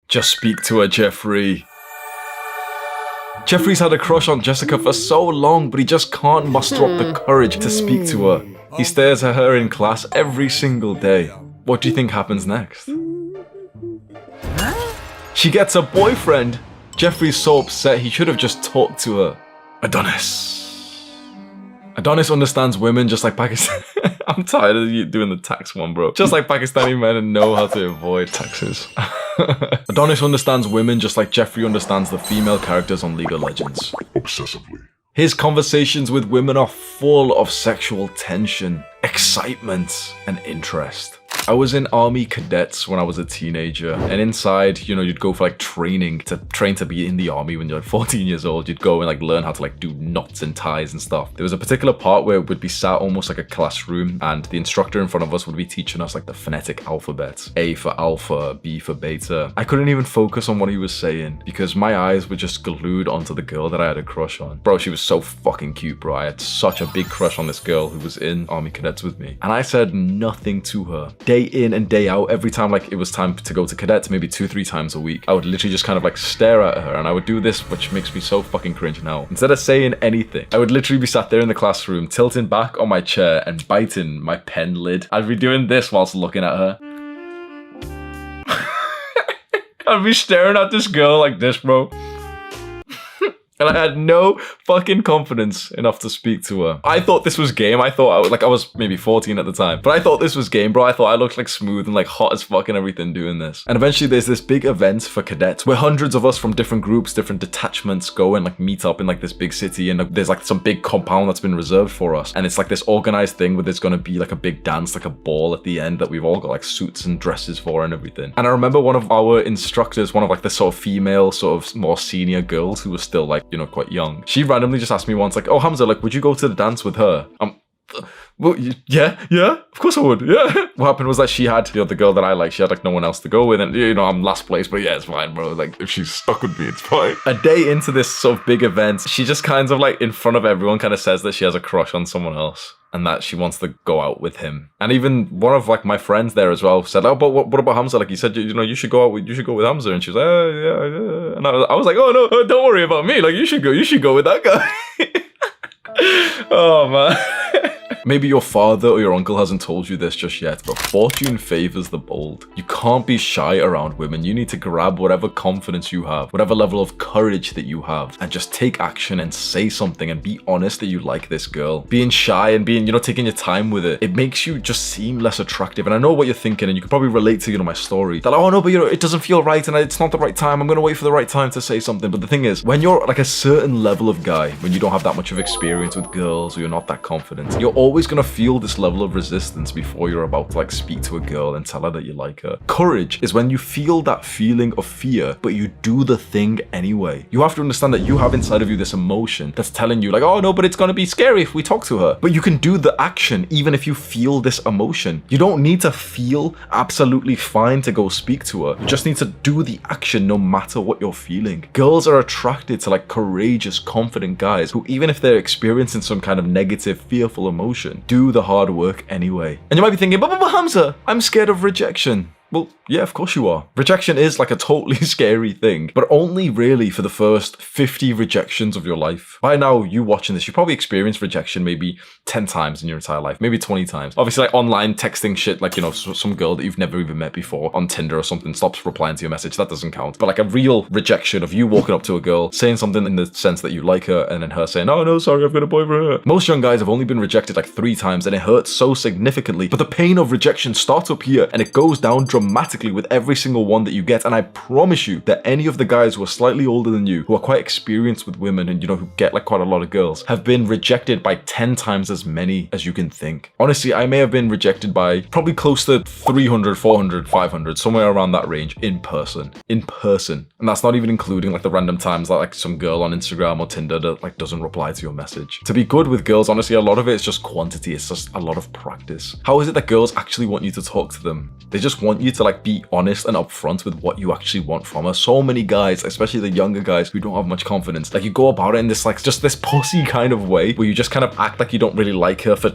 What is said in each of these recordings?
Just speak to her, Jeffrey. Jeffrey's had a crush on Jessica for so long, but he just can't muster up the courage to speak to her. He stares at her in class every single day. What do you think happens next? She gets a boyfriend! Jeffrey's so upset he should have just talked to her. Adonis. Adonis understands women just like Pakistan. I'm tired of you doing the tax one, bro. Just like Pakistani men know how to avoid taxes. Adonis understands women just like Jeffrey understands the female characters on League of Legends. Obsessively. His conversations with women are full of sexual tension, excitement, and interest. I was in army cadets when I was a teenager, and inside, you know, you'd go for like training to be in the army when you're like 14 years old. You'd go and like learn how to like do knots and ties and stuff. There was a particular part where we'd be sat almost like a classroom, and the instructor in front of us would be teaching us like the phonetic alphabet. A for alpha, B for beta. I couldn't even focus on what he was saying because my eyes were just glued onto the girl that I had a crush on. Bro, she was so fucking cute, bro. I had such a big crush on this girl who was in army cadets with me. And I said nothing to her. Day in and day out, every time like it was time to go to cadets, maybe 2-3 times a week, I would literally just kind of like stare at her, and I would do this, which makes me so fucking cringe now. Instead of saying anything, I would literally be sat there in the classroom, tilting back on my chair and biting my pen lid. I'd be doing this whilst looking at her. I'd be staring at this girl like this, bro. And I had no fucking confidence enough to speak to her. I thought this was game. I thought I was maybe 14 at the time, but I thought this was game, bro. I thought I looked like smooth and like hot as fuck and everything doing this. And eventually there's this big event for cadets where hundreds of us from different groups, different detachments go and like meet up in like this big city, and there's like some big compound that's been reserved for us. And it's like this organized thing where there's gonna be like a big dance, like a ball at the end that we've all got like suits and dresses for and everything. And I remember one of our instructors, one of like the sort of female, sort of more senior girls who was still like, you know, quite young. She randomly just asked me once like, oh, Hamza, like, would you go to the dance with her? Well, yeah, of course I would, yeah. What happened was that she had the other girl that I like, she had like no one else to go with, and you know, I'm last place, but yeah, it's fine, bro. Like, if she's stuck with me, it's fine. A day into this sort of big event, she just kind of like in front of everyone kind of says that she has a crush on someone else and that she wants to go out with him. And even one of like my friends there as well said, oh, but what about Hamza? Like, you said, you know, you should go with Hamza. And she was like, yeah. And I was like, oh no, don't worry about me. Like, you should go with that guy. Oh man. Maybe your father or your uncle hasn't told you this just yet, but fortune favors the bold. You can't be shy around women. You need to grab whatever confidence you have, whatever level of courage that you have, and just take action and say something and be honest that you like this girl. Being shy and being, you know, taking your time with it makes you just seem less attractive. And I know what you're thinking, and you can probably relate to, you know, my story. That, oh no, but you know, it doesn't feel right and it's not the right time. I'm gonna wait for the right time to say something. But the thing is, when you're like a certain level of guy, when you don't have that much of experience with girls or you're not that confident, you're always gonna feel this level of resistance before you're about to like speak to a girl and tell her that you like her. Courage is when you feel that feeling of fear, but you do the thing anyway. You have to understand that you have inside of you this emotion that's telling you like, oh no, but it's gonna be scary if we talk to her. But you can do the action even if you feel this emotion. You don't need to feel absolutely fine to go speak to her. You just need to do the action no matter what you're feeling. Girls are attracted to like courageous, confident guys who, even if they're experiencing some kind of negative, fearful emotion, do the hard work anyway. And you might be thinking, but Hamza, I'm scared of rejection. Well, yeah, of course you are. Rejection is like a totally scary thing, but only really for the first 50 rejections of your life. By now, you watching this, you probably experienced rejection maybe 10 times in your entire life, maybe 20 times. Obviously, like online texting shit, like, you know, some girl that you've never even met before on Tinder or something stops replying to your message, that doesn't count. But like a real rejection of you walking up to a girl, saying something in the sense that you like her, and then her saying, oh no, sorry, I've got a boyfriend. Most young guys have only been rejected like 3 times, and it hurts so significantly. But the pain of rejection starts up here, and it goes down dramatically with every single one that you get. And I promise you that any of the guys who are slightly older than you, who are quite experienced with women and, you know, who get like quite a lot of girls, have been rejected by 10 times as many as you can think. Honestly, I may have been rejected by probably close to 300, 400, 500, somewhere around that range in person. And that's not even including like the random times that like some girl on Instagram or Tinder that like doesn't reply to your message. To be good with girls, honestly, a lot of it is just quantity. It's just a lot of practice. How is it that girls actually want you to talk to them? They just want you you to like be honest and upfront with what you actually want from her. So many guys, especially the younger guys who don't have much confidence, like you go about it in this like just this pussy kind of way where you just kind of act like you don't really like her for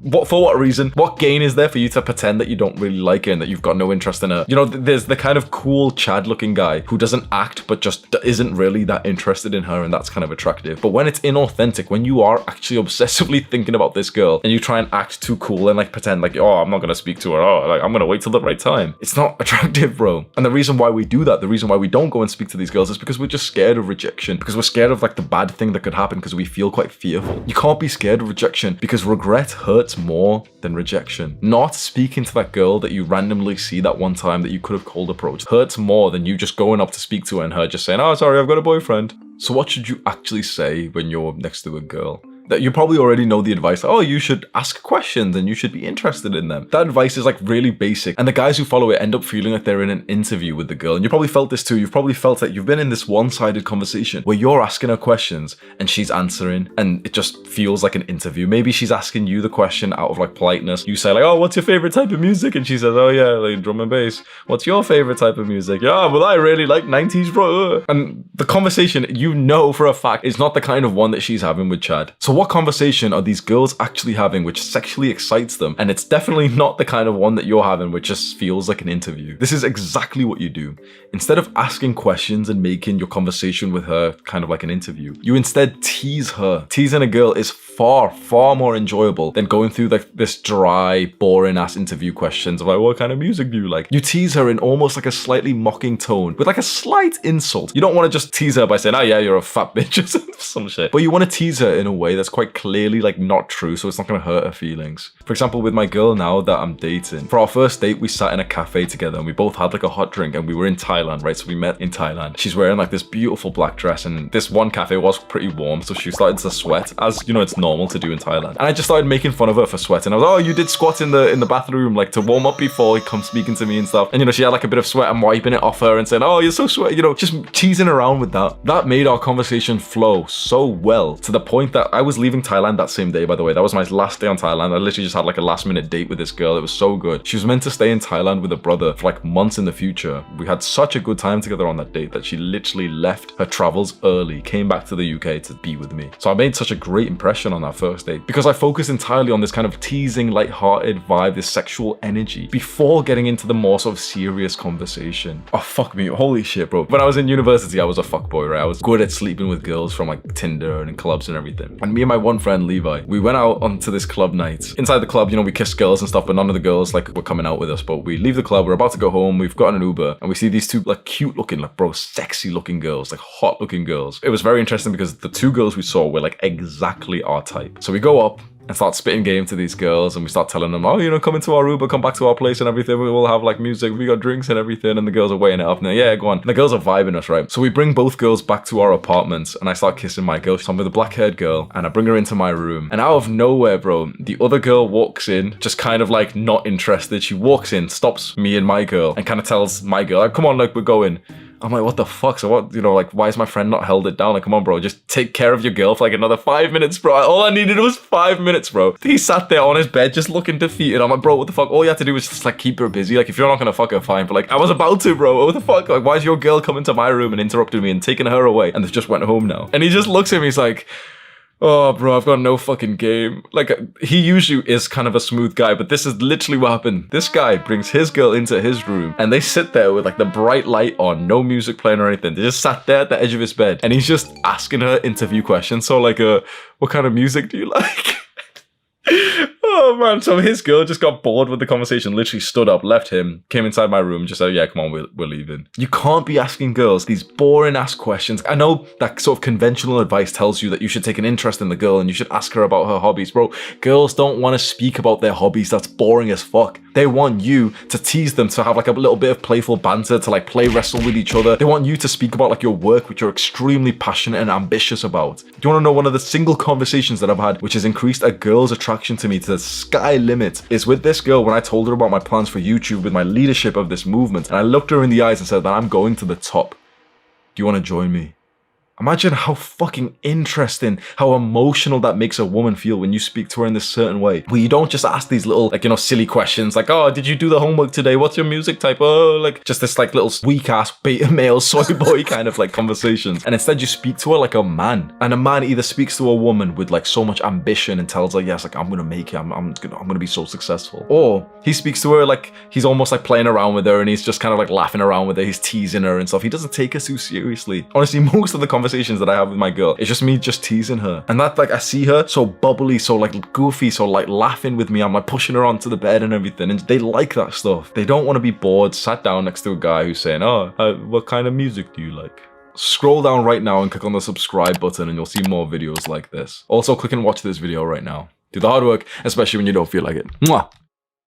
what reason? What gain is there for you to pretend that you don't really like her and that you've got no interest in her? You know, there's the kind of cool Chad looking guy who doesn't act but just isn't really that interested in her, and that's kind of attractive. But when it's inauthentic, when you are actually obsessively thinking about this girl and you try and act too cool and like pretend like, oh, I'm not gonna speak to her, oh, like I'm gonna wait till the right time, it's not attractive, bro. And the reason why we do that, the reason why we don't go and speak to these girls is because we're just scared of rejection, because we're scared of like the bad thing that could happen, because we feel quite fearful. You can't be scared of rejection because regret hurts more than rejection. Not speaking to that girl that you randomly see that one time that you could have cold approached hurts more than you just going up to speak to her and her just saying, oh, sorry, I've got a boyfriend. So what should you actually say when you're next to a girl? That you probably already know the advice, oh, you should ask questions and you should be interested in them. That advice is like really basic, and the guys who follow it end up feeling like they're in an interview with the girl. And you probably felt this too. You've probably felt that you've been in this one-sided conversation where you're asking her questions and she's answering, and it just feels like an interview. Maybe she's asking you the question out of like politeness. You say like, oh, what's your favorite type of music? And she says, oh yeah, like drum and bass. What's your favorite type of music? Yeah, well, I really like 90s, bro. And the conversation, you know for a fact, is not the kind of one that she's having with Chad. So what conversation are these girls actually having which sexually excites them? And it's definitely not the kind of one that you're having which just feels like an interview. This is exactly what you do. Instead of asking questions and making your conversation with her kind of like an interview, you instead tease her. Teasing a girl is far more enjoyable than going through like this dry, boring ass interview questions of like, what kind of music do you like? You tease her in almost like a slightly mocking tone with like a slight insult. You don't want to just tease her by saying, oh yeah, you're a fat bitch or some shit. But you want to tease her in a way that's quite clearly like not true, so it's not going to hurt her feelings. For example, with my girl now that I'm dating, for our first date, we sat in a cafe together and we both had like a hot drink, and we were in Thailand, right? So we met in Thailand. She's wearing like this beautiful black dress, and this one cafe was pretty warm, so she started to sweat, as you know, it's normal to do in Thailand. And I just started making fun of her for sweating. I was, oh, you did squats in the bathroom, like to warm up before you come speaking to me and stuff. And you know, she had like a bit of sweat. I'm wiping it off her and saying, oh, you're so sweaty, you know, just teasing around with that. That made our conversation flow so well, to the point that I was leaving Thailand that same day, by the way. That was my last day on Thailand. I literally just had like a last minute date with this girl. It was so good. She was meant to stay in Thailand with her brother for like months in the future. We had such a good time together on that date that she literally left her travels early, came back to the UK to be with me. So I made such a great impression on that first date because I focused entirely on this kind of teasing, light-hearted vibe, this sexual energy, before getting into the more sort of serious conversation. Oh, fuck me. Holy shit, bro. When I was in university, I was a fuckboy, right? I was good at sleeping with girls from like Tinder and clubs and everything. And me and my one friend, Levi, we went out onto this club night. Inside the club, you know, we kissed girls and stuff, but none of the girls like were coming out with us. But we leave the club, we're about to go home, we've gotten an Uber, and we see these two like cute looking, like bro, sexy looking girls, like hot looking girls. It was very interesting because the two girls we saw were like exactly our type. So we go up and start spitting game to these girls, and we start telling them, oh, you know, come into our Uber, come back to our place and everything, we will have like music, we got drinks and everything, and the girls are weighing it up, and yeah, go on. And the girls are vibing us, right? So we bring both girls back to our apartments, and I start kissing my girl. So I'm with a black-haired girl, and I bring her into my room, and out of nowhere, bro, the other girl walks in, just kind of like not interested. She walks in, stops me and my girl, and kind of tells my girl, like, come on, like, we're going. I'm like, what the fuck? So what, you know, like, why is my friend not held it down? Like, come on, bro, just take care of your girl for like another 5 minutes, bro. All I needed was 5 minutes, bro. He sat there on his bed just looking defeated. I'm like, bro, what the fuck? All you have to do is just like keep her busy. Like, if you're not gonna fuck her, fine. But like, I was about to, bro. What the fuck? Like, why is your girl coming to my room and interrupting me and taking her away? And they've just went home now. And he just looks at me, he's like, oh, bro, I've got no fucking game. Like, he usually is kind of a smooth guy, but this is literally what happened. This guy brings his girl into his room, and they sit there with like the bright light on, no music playing or anything. They just sat there at the edge of his bed, and he's just asking her interview questions. So like, what kind of music do you like? Oh man, so his girl just got bored with the conversation, literally stood up, left him, came inside my room, just said, yeah, come on, we're leaving. You can't be asking girls these boring ass questions. I know that sort of conventional advice tells you that you should take an interest in the girl and you should ask her about her hobbies. Bro, girls don't want to speak about their hobbies. That's boring as fuck. They want you to tease them, to have like a little bit of playful banter, to like play wrestle with each other. They want you to speak about like your work, which you're extremely passionate and ambitious about. Do you want to know one of the single conversations that I've had which has increased a girl's attraction to me to the sky limit is with this girl when I told her about my plans for YouTube with my leadership of this movement, and I looked her in the eyes and said that I'm going to the top. Do you want to join me? Imagine how fucking interesting, how emotional that makes a woman feel when you speak to her in this certain way. Where you don't just ask these little, like, you know, silly questions like, oh, did you do the homework today? What's your music type? Oh, like, just this like little weak ass beta male soy boy kind of like conversations. And instead you speak to her like a man. And a man either speaks to a woman with like so much ambition and tells her, yes, like, I'm gonna make it, I'm gonna be so successful. Or he speaks to her like he's almost like playing around with her and he's just kind of like laughing around with her, he's teasing her and stuff. He doesn't take her too seriously. Honestly, most of the conversations that I have with my girl, it's just me just teasing her. And that, like, I see her so bubbly, so like goofy, so like laughing with me. I'm like pushing her onto the bed and everything. And they like that stuff. They don't want to be bored, sat down next to a guy who's saying, oh, what kind of music do you like? Scroll down right now and click on the subscribe button and you'll see more videos like this. Also, click and watch this video right now. Do the hard work, especially when you don't feel like it. Mwah!